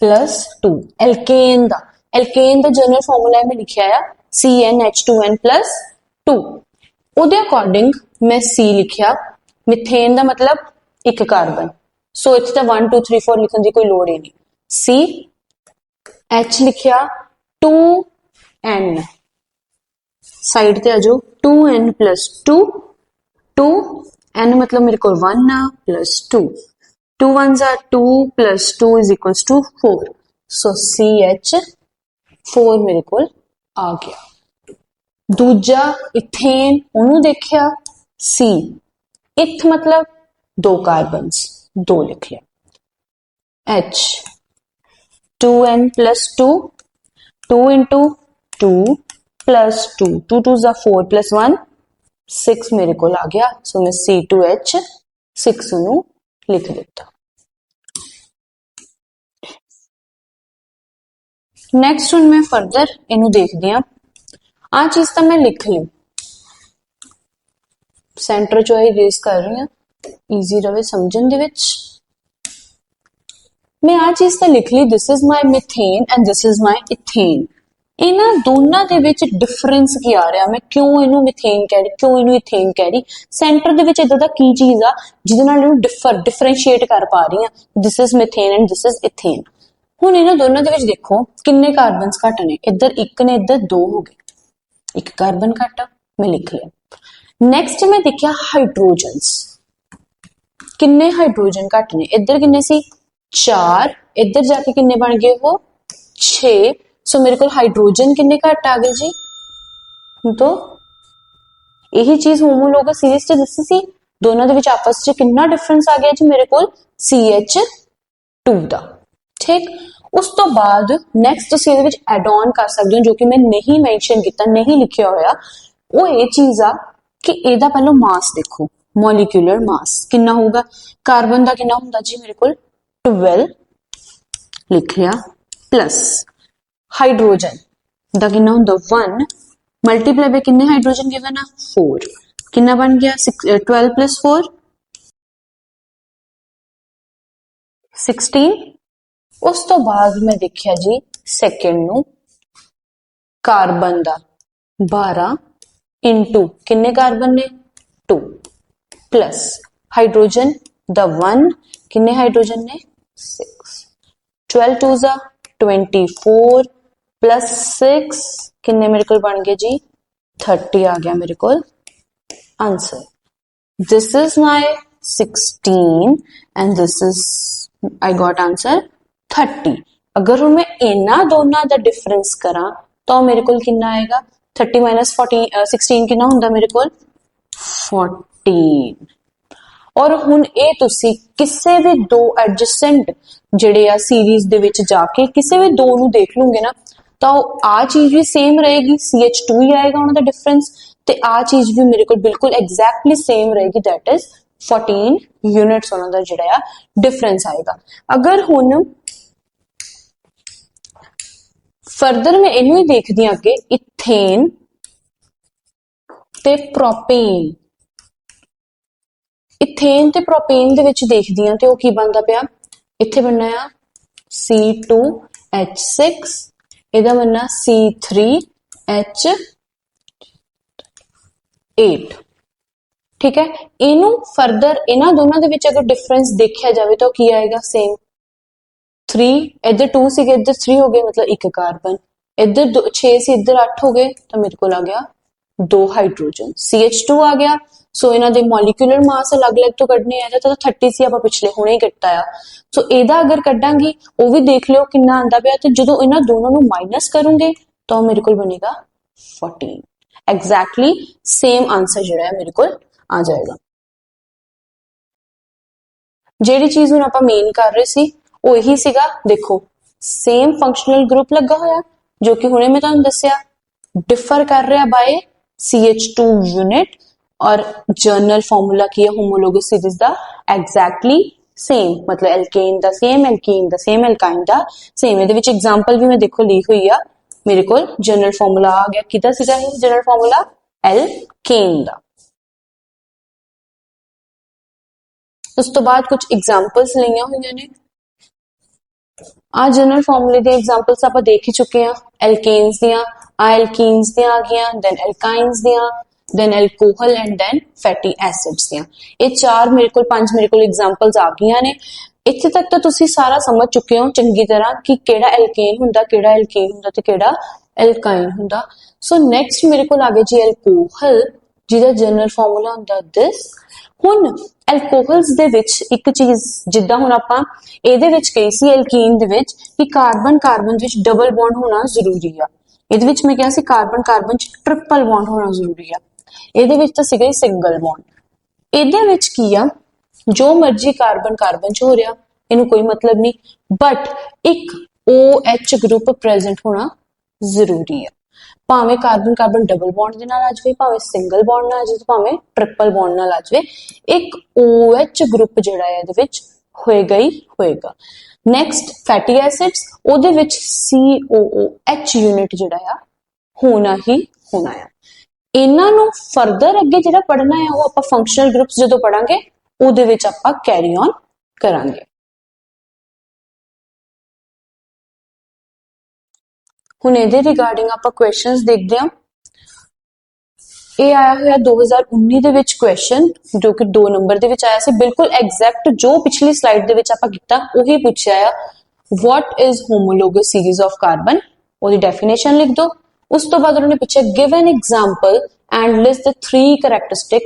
+2 एल्केन का जनरल फॉर्मूला है मैं लिखा है CnH2n +2। ਉਹਦੇ अकॉर्डिंग मैं C लिखिया। मिथेन का मतलब एक कार्बन, सो इत्थे तां 1 2 3 4 लिखण की कोई लोड़ ही नहीं। C H लिखिया 2n, साइड ते आ जाओ 2n +2, 2n मतलब मेरे को 1 आ +2, 2 1s are 2 +2 = 4, सो CH4 मेरे को आ गया। दूजा इथेन ओनू देखिया C, इथ मतलब दो कार्बन्स, दो लिख लिया। H 2n +2, 2 × 2 +2, 2 2s are 4 +1 6 मेरे को आ गया, सो मैं C2H6 नू लिख दिता। नैक्सट हुण मैं फरदर इनू देखदी हां। आ चीज तो मैं लिख ली, सेंटर चो इरेज कर रही हूं ईजी रहे समझण दे विच। मैं आ चीज तो लिख ली, this is my methane and this is my ethane. इन्हां दोनों दे विच डिफरेंस की आ रहा, मैं क्यों इनू मिथेन कह रही, क्यों इनू इथेन कह रही। सेंटर दे विच इदां दा की चीज आ जिहदे नाल इनू डिफरेंशिएट कर पा रही हां, this is methane and this is ethane. हुण इन्हां दोनों दे विच देखो किन्ने कार्बन्स घट ने, इधर एक ने इधर दो हो गए, एक कार्बन घट मैं लिख लिया। नैक्सट मैं देखिया हाइड्रोजन्स, किन्ने हाइड्रोजन घट ने, इधर किन्ने सी 4, इधर जाके किन्ने बन गए वो 6, सो मेरे को हाइड्रोजन किन्ने घट आ गए जी। तो यही चीज होमोलोगस सीरीज च दसी सी, दोनों दे विच आपस च किन्ना डिफरेंस आ गया जी मेरे को CH2 दा। ठीक, उस तो बाद नैक्सट तुसीं इहदे विच एड ऑन कर सकते हो, जो कि मैं नहीं मेंशन किया, नहीं लिखिया होया, वो ये चीज आ कि एदा पहलो मास देखो, मॉलिक्यूलर मास कितना होगा। कार्बन का कितना हुंदा जी मेरे को 12 लिख लिया, प्लस हाइड्रोजन का कितना हुंदा 1 मल्टीप्लाई बाय किन्ने हाइड्रोजन गिवन आ 4, कितना बन गया 12 + 4 16। उस तो बाद मैं देखिया जी सेकेंड नू, कार्बन का 12 इंटू किन्ने कार्बन ने 2 प्लस हाइड्रोजन द 1 किन्ने हाइड्रोजन ने 6, 12 2s are 24 प्लस 6 किन्ने मेरे को बन गए जी 30 आ गया मेरे को answer. This is my 16 and this is I got answer 30। अगर मैं इन्हां दोनों का डिफरेंस करा तो मेरे को कितना आएगा 30 - 14 16 कितना हुंदा मेरे को 14। और हुण ये तुसी किसी भी दो एडजेसेंट जिहड़े आ सीरीज दे विच जाके किसी भी दो नू देख लूंगे ना, तो आ चीज भी सेम रहेगी, CH2 ही आएगा उनका डिफरेंस, ते आ चीज भी मेरे को बिल्कुल एग्जैक्टली सेम रहेगी, दैट इज 14 यूनिट्स उन्होंने दा जिहड़ा डिफरेंस आएगा। अगर हुण फर्दर मैं इनू ही देखदी हां कि इथेन ते प्रोपेन, इथेन ते प्रोपेन दे विच देखदी हां ते ओह की बनदा पिया, इत्थे बनना आ C2H6, इहदा बनना C3H8। ठीक है, इनू फर्दर इन्हां दोनों दे विच अगर डिफरेंस देखा जाए तो की आएगा सेम, 3 इधर 2 सी इधर 3 हो गए, मतलब एक कार्बन, इधर 6 सी इधर 8 हो गए, तो मेरे को आ गया 2 हाइड्रोजन, CH2 आ गया। सो इन्हां दे मॉलिक्यूलर मास अलग अलग तो कढने आ, तो 30 सी आपां पिछले हुणे ही कट्टा आ, सो एदा अगर कड्डांगे वो भी देख लियो कितना आंदा पिया, तो जदों इन्हां दोनों नू माइनस करूंगे तो मेरे को बनेगा 14। एग्जैक्टली सेम आंसर जिहड़ा है मेरे को आ जाएगा। जिहड़ी चीज हुण आपां मेन कर रहे सी वो यही सीगा, देखो सेम फंक्शनल ग्रुप लगा होया जो कि हुणे मैं तुहानूं दस्सिया, डिफर कर रहा बाय CH2 यूनिट, और जर्नल फॉर्मूला की है होमोलोगस सीरीज दा एग्जैक्टली सेम, मतलब एल्केन दा सेम, एल्कीन दा सेम, एल्काइन दा सेम। ਇਹਦੇ ਵਿੱਚ एग्जांपल भी मैं देखो ली हुई आ मेरे को। जर्नल फॉर्मूला आ गया किदा सीगा ये जर्नल फॉर्मूला एल्केन दा। उस तो बाद कुछ एग्जांपल्स लईਆਂ ਹੋਈਆਂ ਨੇ। आ जनरल फॉर्मूले दी एग्जांपल्स आप देख ही चुके हैं। एल्केन्स दियां, आ एल्कीन्स दियां आ गईयां, देन एल्काइन्स दियां, then alcohol and then fatty acids दियां। ये चार मेरे को पांच मेरे को एग्जांपल्स आ गईयां ने। इत्थे तक तो तुसी सारा समझ चुके हो चंगी तरह कि केड़ा एल्केन हुंदा, केड़ा एल्कीन हुंदा ते केड़ा एल्काइन हुंदा। सो नेक्स्ट मेरे को आ गया जी एल्कोहल, जिहदा जनरल फॉर्मूला हुंदा दिस। हुण एल्कोहल्स दे विच एक चीज जिद्दां हुण आपां ਇਹਦੇ ਵਿੱਚ ਕਹੀ ਸੀ एल्कीन ਦੇ ਵਿੱਚ ਕਿ ਕਾਰਬਨ ਕਾਰਬਨ ਦੇ ਵਿੱਚ ਡਬਲ ਬੌਂਡ ਹੋਣਾ ਜ਼ਰੂਰੀ ਆ। ਇਹਦੇ ਵਿੱਚ ਮੈਂ ਕਿਹਾ ਸੀ ਕਾਰਬਨ ਕਾਰਬਨ ਚ ਟ੍ਰਿਪਲ ਬੌਂਡ ਹੋਣਾ ਜ਼ਰੂਰੀ ਆ। ਇਹਦੇ ਵਿੱਚ ਤਾਂ ਸੀਗਾ ਸਿੰਗਲ ਬੌਂਡ। ਇਹਦੇ ਵਿੱਚ ਕੀ ਆ ਜੋ ਮਰਜ਼ੀ ਕਾਰਬਨ ਕਾਰਬਨ ਚ ਹੋ ਰਿਹਾ ਇਹਨੂੰ ਕੋਈ ਮਤਲਬ ਨਹੀਂ, ਬਟ ਇੱਕ OH ਗਰੁੱਪ ਪ੍ਰੈਜ਼ੈਂਟ ਹੋਣਾ ਜ਼ਰੂਰੀ ਆ। ਭਾਵੇਂ ਕਾਰਬਨ ਕਾਰਬਨ ਡਬਲ ਬੌਂਡ ਦੇ ਨਾਲ ਆ ਜਾਵੇ, ਭਾਵੇਂ ਸਿੰਗਲ ਬੌਂਡ ਨਾਲ ਆ ਜਾਵੇ, ਭਾਵੇਂ ਟ੍ਰਿਪਲ ਬੌਂਡ ਨਾਲ ਆ ਜਾਵੇ, ਇੱਕ OH ਗਰੁੱਪ ਜਿਹੜਾ ਹੈ ਇਹਦੇ ਵਿੱਚ ਹੋਏਗਾ ਹੀ ਹੋਏਗਾ। ਨੈਕਸਟ ਫੈਟੀ ਐਸਿਡਸ, ਉਹਦੇ ਵਿੱਚ COOH ਯੂਨਿਟ ਜਿਹੜਾ ਆ ਹੋਣਾ ਹੀ ਹੋਣਾ ਆ। ਇਹਨਾਂ ਨੂੰ ਫਰਦਰ ਅੱਗੇ ਜਿਹੜਾ ਪੜਨਾ ਹੈ ਉਹ ਆਪਾਂ ਫੰਕਸ਼ਨਲ ਗਰੁੱਪਸ ਜਦੋਂ ਪੜਾਂਗੇ ਉਹਦੇ ਵਿੱਚ ਆਪਾਂ ਕੈਰੀ ਔਨ ਕਰਾਂਗੇ। ਹੁਣ ਇਹਦੇ ਰਿਗਾਰਡਿੰਗ ਆਪਾਂ ਕੁਐਸਚਨਸ ਦੇਖਦੇ ਹਾਂ। ਇਹ ਆਇਆ ਹੋਇਆ 2019 ਦੇ ਵਿੱਚ ਕੁਐਸਚਨ ਜੋ ਕਿ 2 ਨੰਬਰ ਦੇ ਵਿੱਚ ਆਇਆ ਸੀ, ਬਿਲਕੁਲ ਐਗਜ਼ੈਕਟ ਜੋ ਪਿਛਲੀ ਸਲਾਈਡ ਦੇ ਵਿੱਚ ਆਪਾਂ ਕੀਤਾ ਉਹੀ ਪੁੱਛਿਆ ਆ। What is homologous series of carbon, ਉਹਦੀ ਡੈਫੀਨੇਸ਼ਨ ਲਿਖ ਦਿਓ। ਉਸ ਤੋਂ ਬਾਅਦ ਉਹਨੇ ਪੁੱਛਿਆ give an example and list the 3 characteristic,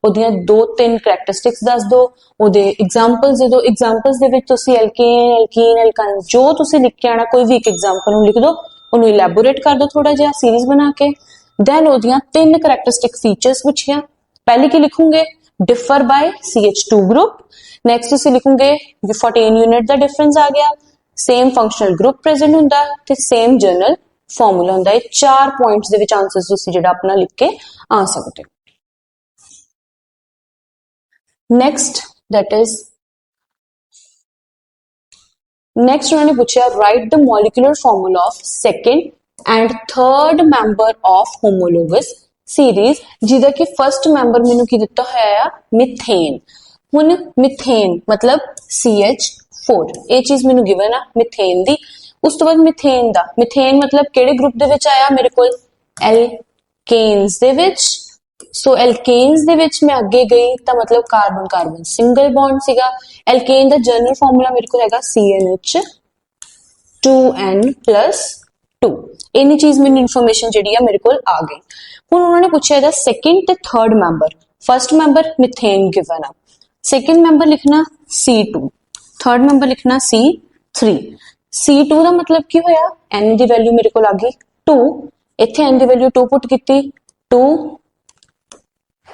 ਉਹਦੀਆਂ 2-3 ਕਰੈਕਟਰਿਸਟਿਕਸ ਦੱਸ ਦਿਓ, ਉਹਦੇ ਐਗਜ਼ਾਮਪਲਸ ਦੇ ਦਿਓ। ਐਗਜ਼ਾਮਪਲਸ ਦੇ ਵਿੱਚ ਤੁਸੀਂ ਐਲਕੇਨ, ਐਲਕੀਨ, ਐਲਕਾइन ਜੋ ਤੁਸੀਂ ਲਿਖ ਕੇ ਆਣਾ ਕੋਈ ਵੀ ਇੱਕ ਐਗਜ਼ਾਮਪਲ ਨੂੰ ਲਿਖ ਦਿਓ, ਉਹਨੂੰ ਇਲੈਬੋਰੇਟ ਕਰ ਦਿਓ ਥੋੜਾ ਜਿਹਾ ਸੀਰੀਜ਼ ਬਣਾ ਕੇ। देन ਉਹਦੀਆਂ 3 ਕਰੈਕਟਰਿਸਟਿਕ ਫੀਚਰਸ ਪੁੱਛੀਆਂ। ਪਹਿਲੀ ਕੀ ਲਿਖੋਗੇ differ by CH2 group. Next ਤੁਸੀਂ ਲਿਖੋਗੇ 14 ਯੂਨਿਟ ਦਾ ਡਿਫਰੈਂਸ ਆ ਗਿਆ, ਸੇਮ ਫੰਕਸ਼ਨਲ ਗਰੁੱਪ ਪ੍ਰੈਜ਼ੈਂਟ ਹੁੰਦਾ ਤੇ ਸੇਮ ਜਰਨਲ ਫਾਰਮੂਲਾ ਹੁੰਦਾ। ਇਹ 4 ਪੁਆਇੰਟਸ ਦੇ ਵਿੱਚ ਆਨਸਰਸ ਤੁਸੀਂ ਜਿਹੜਾ ਆਪਣਾ ਲਿਖ ਕੇ ਆ ਸਕਦੇ ਹੋ। ਨੈਕਸਟ ਦੈਟ ਇਜ਼ ਨੈਕਸਟ ਉਹਨਾਂ ਨੇ ਪੁੱਛਿਆ write the molecular formula of second and third member of homologous series, जिहदा कि फर्स्ट मैंबर मैनू की दिता होया है मिथेन। हुण मिथेन मतलब CH4 ये चीज मैनू गिवन है मिथेन दी। उस तो बाद मिथेन दा, मिथेन मतलब केड़े ग्रुप दे विच आया मेरे कोल एल्केन्स दे विच। सो एल्केन्स दे विच मैं अगे गई तो मतलब कार्बन कार्बन सिंगल बॉन्ड सीगा। एल्केन दा जनरल फार्मूला मेरे को हैगा CnH2n+2। इन्नी चीज मैंने इन्फॉर्मेशन जी मेरे को आ गई। हुण उन्होंने पूछा सैकेंड ते third member. First member methane given है, सैकेंड मैंबर लिखना C2, थर्ड मैंबर लिखना C3। C2 का मतलब की होया N की वैल्यू मेरे को आ गई 2, इत्थे N की वैल्यू 2 पुट की 2 2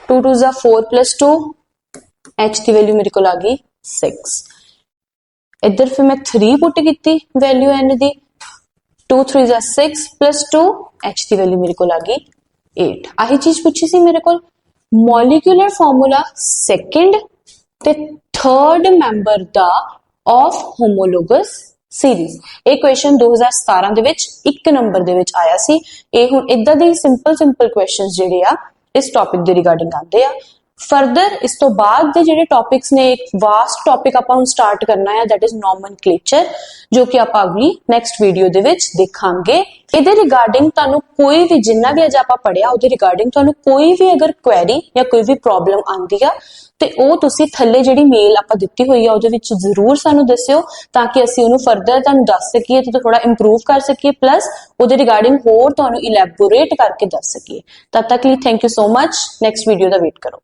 2 4 + 2, H की वैल्यू मेरे को आ गई 6। इधर फिर मैं 3 पुट की वैल्यू N की 2 3 6 + 2, H की वैल्यू मेरे को आ गई 8। आही चीज पूछी सी मेरे को मॉलिक्यूलर फार्मूला सेकंड ते थर्ड मैंबर दा ऑफ होमोलोगस सीरीज। ये क्वेश्चन 2017 दे विच 1 नंबर दे विच आया सी। ये हुण इदां दे सिंपल क्वेश्चंस जिहड़े आ इस टॉपिक दे रिगार्डिंग आंदे आ। फर्दर इस तो बाद दे जिहड़े टॉपिक्स ने एक वास्ट टॉपिक आपां हुण स्टार्ट करना है दैट इज नॉमनक्लेचर, जो कि आपां अगली नेक्स्ट वीडियो दे विच देखांगे। इहदे रिगार्डिंग तुहानू कोई भी जिन्ना भी अज आपां पढ़िया उहदे रिगार्डिंग तुहानू कोई भी अगर क्वेरी या कोई भी प्रॉब्लम आंदी आ ते ओह तुसी थल्ले जिहड़ी मेल आपां दित्ती होई आ उहदे विच जरूर सानू दस्सिओ ताकि असीं ओहनू फर्दर तुहानू दस सकीए ते थोड़ा इंप्रूव कर सकीए, प्लस उहदे रिगार्डिंग होर तुहानू इलैबोरेट करके दस सकीए। तद तक लिए thank you so much. Next video दा वेट करो।